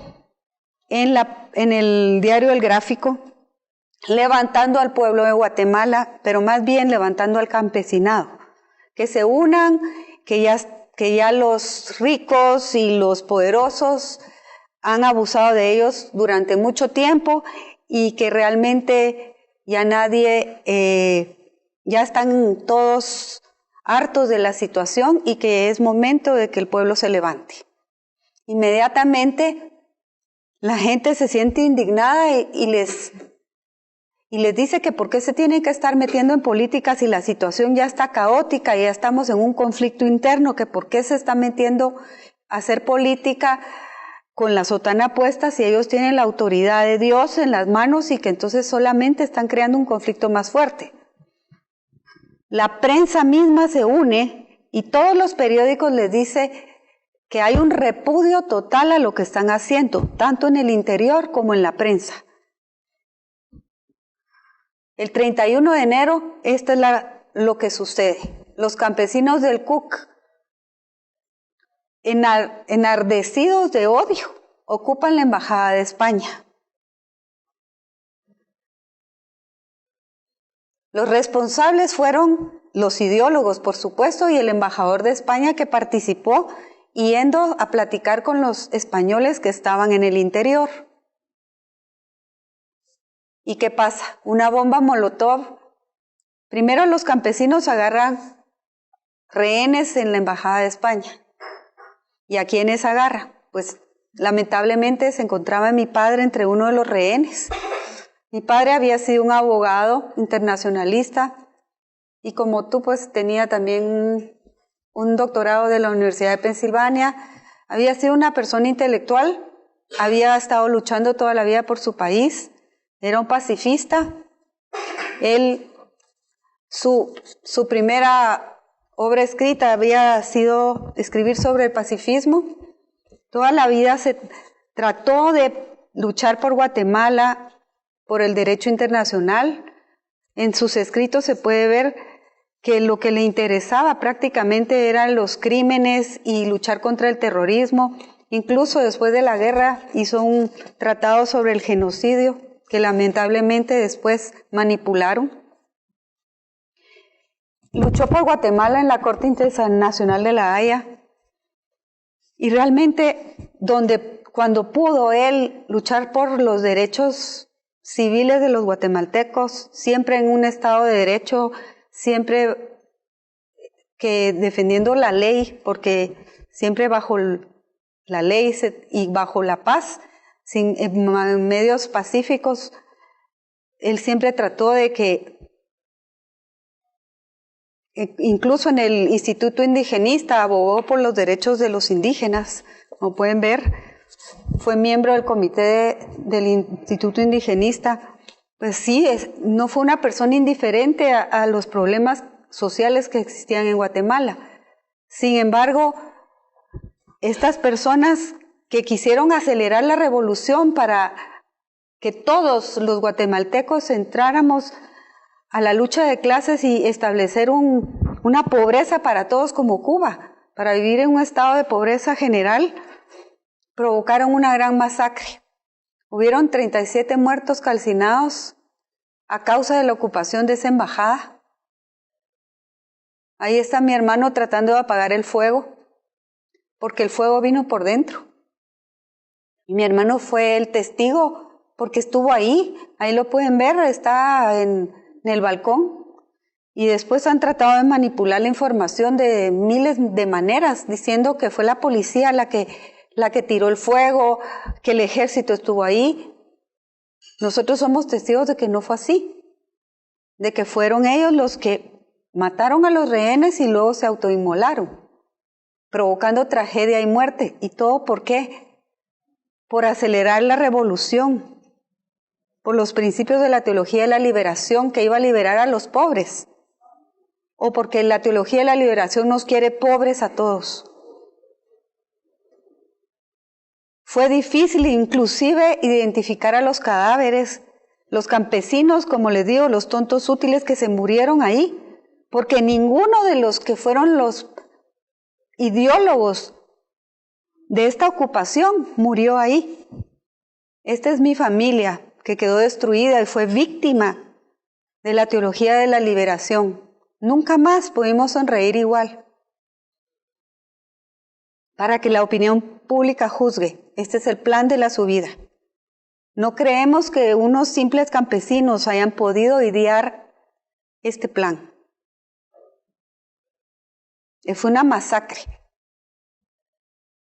en el diario El Gráfico, levantando al pueblo de Guatemala, pero más bien levantando al campesinado, que se unan, que ya los ricos y los poderosos han abusado de ellos durante mucho tiempo y que realmente ya ya están todos hartos de la situación y que es momento de que el pueblo se levante. Inmediatamente la gente se siente indignada y les dice que por qué se tienen que estar metiendo en política si la situación ya está caótica y ya estamos en un conflicto interno, que por qué se está metiendo a hacer política con la sotana puesta si ellos tienen la autoridad de Dios en las manos y que entonces solamente están creando un conflicto más fuerte. La prensa misma se une y todos los periódicos les dice que hay un repudio total a lo que están haciendo, tanto en el interior como en la prensa. El 31 de enero, esto es lo que sucede. Los campesinos del Cook, enardecidos de odio, ocupan la embajada de España. Los responsables fueron los ideólogos, por supuesto, y el embajador de España que participó yendo a platicar con los españoles que estaban en el interior. ¿Y qué pasa? Una bomba molotov. Primero los campesinos agarran rehenes en la embajada de España. ¿Y a quiénes agarra? Pues lamentablemente se encontraba mi padre entre uno de los rehenes. Mi padre había sido un abogado internacionalista y como tú pues tenía también un doctorado de la Universidad de Pensilvania, había sido una persona intelectual, había estado luchando toda la vida por su país, era un pacifista. Él, su primera obra escrita había sido escribir sobre el pacifismo. Toda la vida se trató de luchar por Guatemala, por el derecho internacional. En sus escritos se puede ver que lo que le interesaba prácticamente eran los crímenes y luchar contra el terrorismo. Incluso después de la guerra hizo un tratado sobre el genocidio que lamentablemente después manipularon. luchó por Guatemala en la Corte Internacional de La Haya y realmente cuando pudo él luchar por los derechos civiles de los guatemaltecos, siempre en un Estado de Derecho, siempre que defendiendo la ley, porque siempre bajo la ley y bajo la paz, en medios pacíficos, él siempre trató de que, incluso en el Instituto Indigenista, abogó por los derechos de los indígenas. Como pueden ver, fue miembro del comité del Instituto Indigenista. Pues sí, no fue una persona indiferente a los problemas sociales que existían en Guatemala. Sin embargo, estas personas que quisieron acelerar la revolución para que todos los guatemaltecos entráramos a la lucha de clases y establecer una pobreza para todos como Cuba, para vivir en un estado de pobreza general, provocaron una gran masacre. Hubieron 37 muertos calcinados a causa de la ocupación de esa embajada. Ahí está mi hermano tratando de apagar el fuego, porque el fuego vino por dentro. Y mi hermano fue el testigo, porque estuvo ahí lo pueden ver, está en el balcón. Y después han tratado de manipular la información de miles de maneras, diciendo que fue la policía la que tiró el fuego, que el ejército estuvo ahí. Nosotros somos testigos de que no fue así, de que fueron ellos los que mataron a los rehenes y luego se autoinmolaron, provocando tragedia y muerte. ¿Y todo por qué? Por acelerar la revolución, por los principios de la teología de la liberación que iba a liberar a los pobres, o porque la teología de la liberación nos quiere pobres a todos. Fue difícil inclusive identificar a los cadáveres, los campesinos, como les digo, los tontos útiles que se murieron ahí, porque ninguno de los que fueron los ideólogos de esta ocupación murió ahí. Esta es mi familia, que quedó destruida y fue víctima de la teología de la liberación. Nunca más pudimos sonreír igual. Para que la opinión pública juzgue. Este es el plan de la subida. No creemos que unos simples campesinos hayan podido idear este plan. Fue una masacre.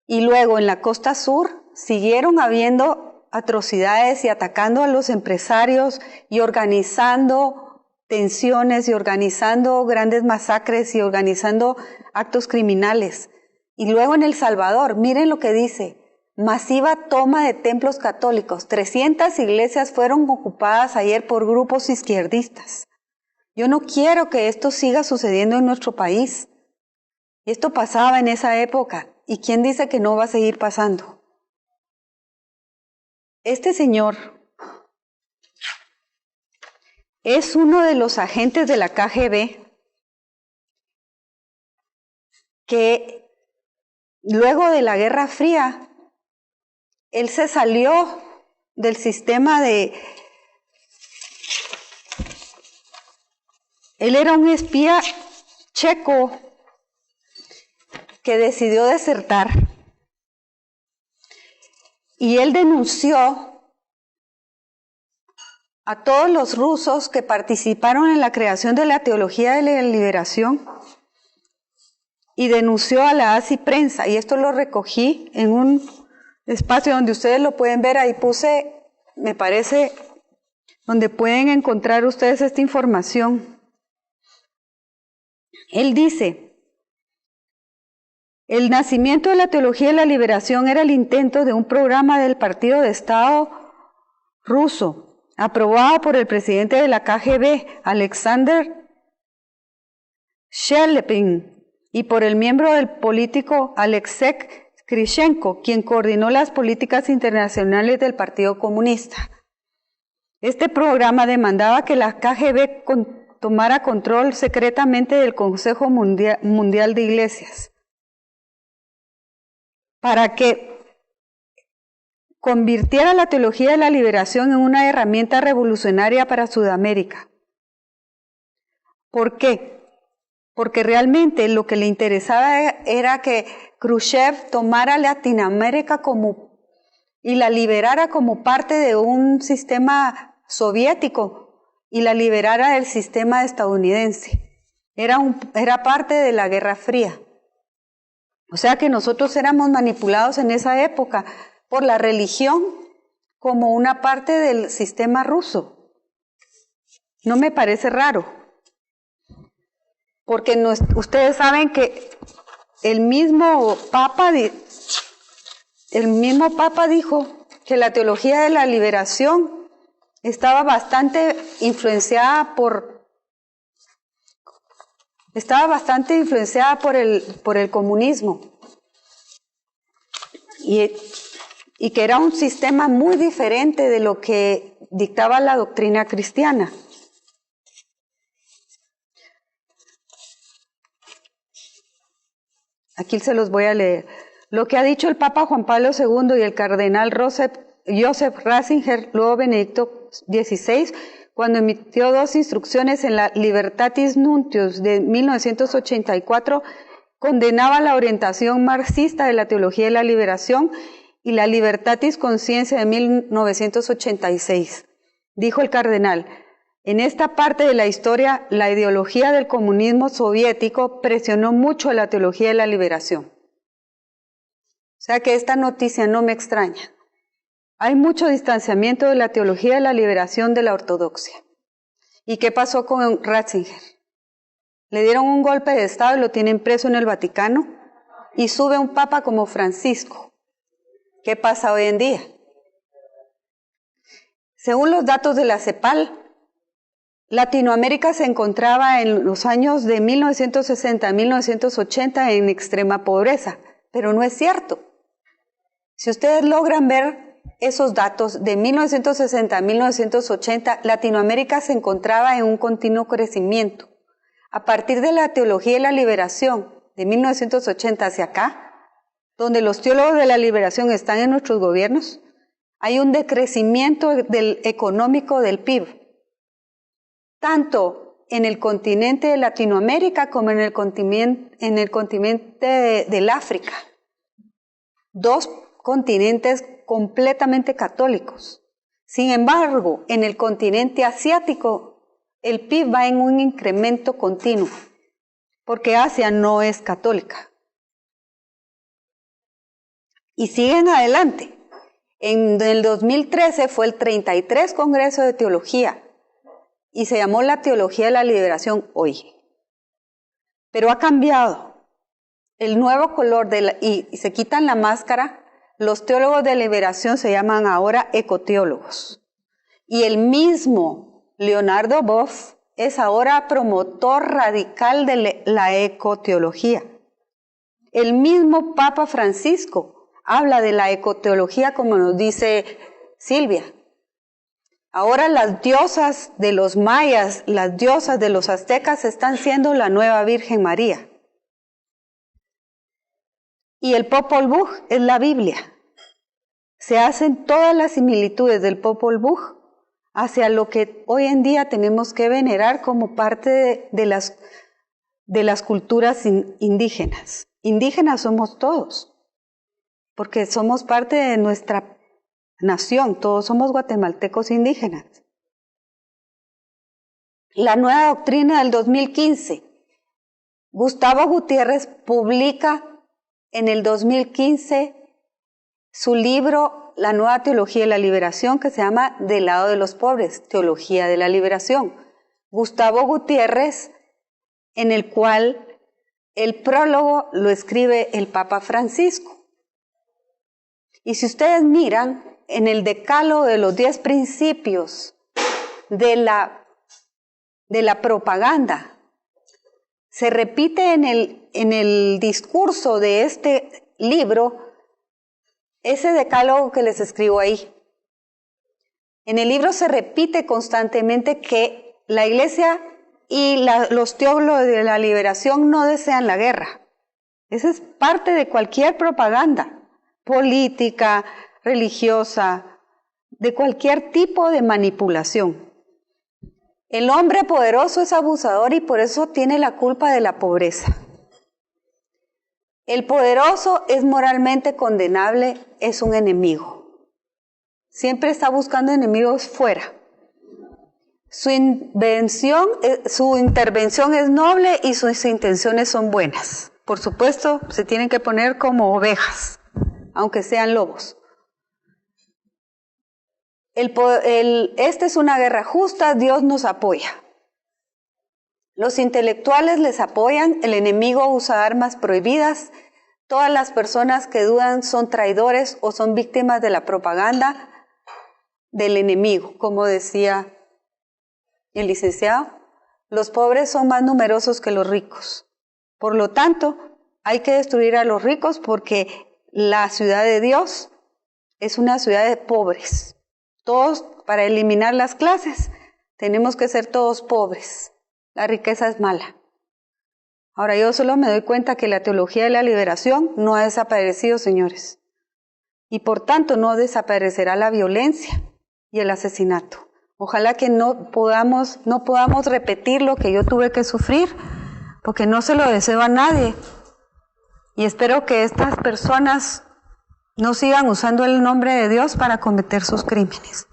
Y luego en la costa sur siguieron habiendo atrocidades y atacando a los empresarios y organizando tensiones y organizando grandes masacres y organizando actos criminales. Y luego en El Salvador, miren lo que dice, masiva toma de templos católicos. 300 iglesias fueron ocupadas ayer por grupos izquierdistas. Yo no quiero que esto siga sucediendo en nuestro país. Y esto pasaba en esa época. ¿Y quién dice que no va a seguir pasando? Este señor es uno de los agentes de la KGB que luego de la Guerra Fría, él se salió del sistema de... Él era un espía checo que decidió desertar. Y él denunció a todos los rusos que participaron en la creación de la teología de la liberación y denunció a la ACI Prensa. Y esto lo recogí en un espacio donde ustedes lo pueden ver. Ahí puse, me parece, donde pueden encontrar ustedes esta información. Él dice: el nacimiento de la teología de la liberación era el intento de un programa del Partido de Estado ruso, aprobado por el presidente de la KGB, Alexander Shelepin, y por el miembro del político Alexei Krishenko, quien coordinó las políticas internacionales del Partido Comunista. Este programa demandaba que la KGB tomara control secretamente del Consejo Mundial de Iglesias, para que convirtiera la teología de la liberación en una herramienta revolucionaria para Sudamérica. ¿Por qué? porque realmente lo que le interesaba era que Khrushchev tomara Latinoamérica y la liberara como parte de un sistema soviético y la liberara del sistema estadounidense. Era parte de la Guerra Fría. O sea que nosotros éramos manipulados en esa época por la religión como una parte del sistema ruso. No me parece raro, porque ustedes saben que el mismo Papa dijo que la teología de la liberación estaba bastante influenciada por el comunismo y que era un sistema muy diferente de lo que dictaba la doctrina cristiana. Aquí se los voy a leer. Lo que ha dicho el Papa Juan Pablo II y el cardenal Joseph Ratzinger, luego Benedicto XVI, cuando emitió 2 instrucciones en la Libertatis Nuntius de 1984, condenaba la orientación marxista de la teología de la liberación y la Libertatis Consciencia de 1986. Dijo el cardenal: en esta parte de la historia, la ideología del comunismo soviético presionó mucho a la teología de la liberación. O sea que esta noticia no me extraña. Hay mucho distanciamiento de la teología de la liberación de la ortodoxia. ¿Y qué pasó con Ratzinger? Le dieron un golpe de Estado y lo tienen preso en el Vaticano y sube un papa como Francisco. ¿Qué pasa hoy en día? Según los datos de la CEPAL, Latinoamérica se encontraba en los años de 1960 a 1980 en extrema pobreza, pero no es cierto. Si ustedes logran ver esos datos de 1960 a 1980, Latinoamérica se encontraba en un continuo crecimiento. A partir de la teología de la liberación de 1980 hacia acá, donde los teólogos de la liberación están en nuestros gobiernos, hay un decrecimiento económico del PIB, tanto en el continente de Latinoamérica como en el continente del África. 2 continentes completamente católicos. Sin embargo, en el continente asiático, el PIB va en un incremento continuo, porque Asia no es católica. Y siguen adelante. En el 2013 fue el 33 Congreso de Teología y se llamó la Teología de la Liberación hoy. Pero ha cambiado. El nuevo color y se quitan la máscara. Los teólogos de liberación se llaman ahora ecoteólogos. Y el mismo Leonardo Boff es ahora promotor radical de la ecoteología. El mismo Papa Francisco habla de la ecoteología, como nos dice Silvia. Ahora las diosas de los mayas, las diosas de los aztecas están siendo la nueva Virgen María. Y el Popol Vuh es la Biblia. Se hacen todas las similitudes del Popol Vuh hacia lo que hoy en día tenemos que venerar como parte de las culturas indígenas. Indígenas somos todos, porque somos parte de nuestra nación, todos somos guatemaltecos indígenas. La nueva doctrina del 2015. Gustavo Gutiérrez publica en el 2015 su libro La Nueva Teología de la Liberación, que se llama Del lado de los pobres, Teología de la Liberación. Gustavo Gutiérrez, en el cual el prólogo lo escribe el Papa Francisco. Y si ustedes miran, en el decálogo de los 10 principios de la propaganda, se repite en el discurso de este libro ese decálogo que les escribo ahí. En el libro se repite constantemente que la Iglesia y los teólogos de la liberación no desean la guerra. Esa es parte de cualquier propaganda política, religiosa, de cualquier tipo de manipulación. El hombre poderoso es abusador y por eso tiene la culpa de la pobreza. El poderoso es moralmente condenable, es un enemigo. Siempre está buscando enemigos fuera. Su intervención es noble y sus intenciones son buenas. Por supuesto, se tienen que poner como ovejas, aunque sean lobos. Esta es una guerra justa, Dios nos apoya. Los intelectuales les apoyan, el enemigo usa armas prohibidas, todas las personas que dudan son traidores o son víctimas de la propaganda del enemigo. Como decía el licenciado, los pobres son más numerosos que los ricos. Por lo tanto, hay que destruir a los ricos porque la ciudad de Dios es una ciudad de pobres. Todos, para eliminar las clases, tenemos que ser todos pobres. La riqueza es mala. Ahora, yo solo me doy cuenta que la teología de la liberación no ha desaparecido, señores. Y por tanto no desaparecerá la violencia y el asesinato. Ojalá que no podamos repetir lo que yo tuve que sufrir, porque no se lo deseo a nadie. Y espero que estas personas no sigan usando el nombre de Dios para cometer sus crímenes.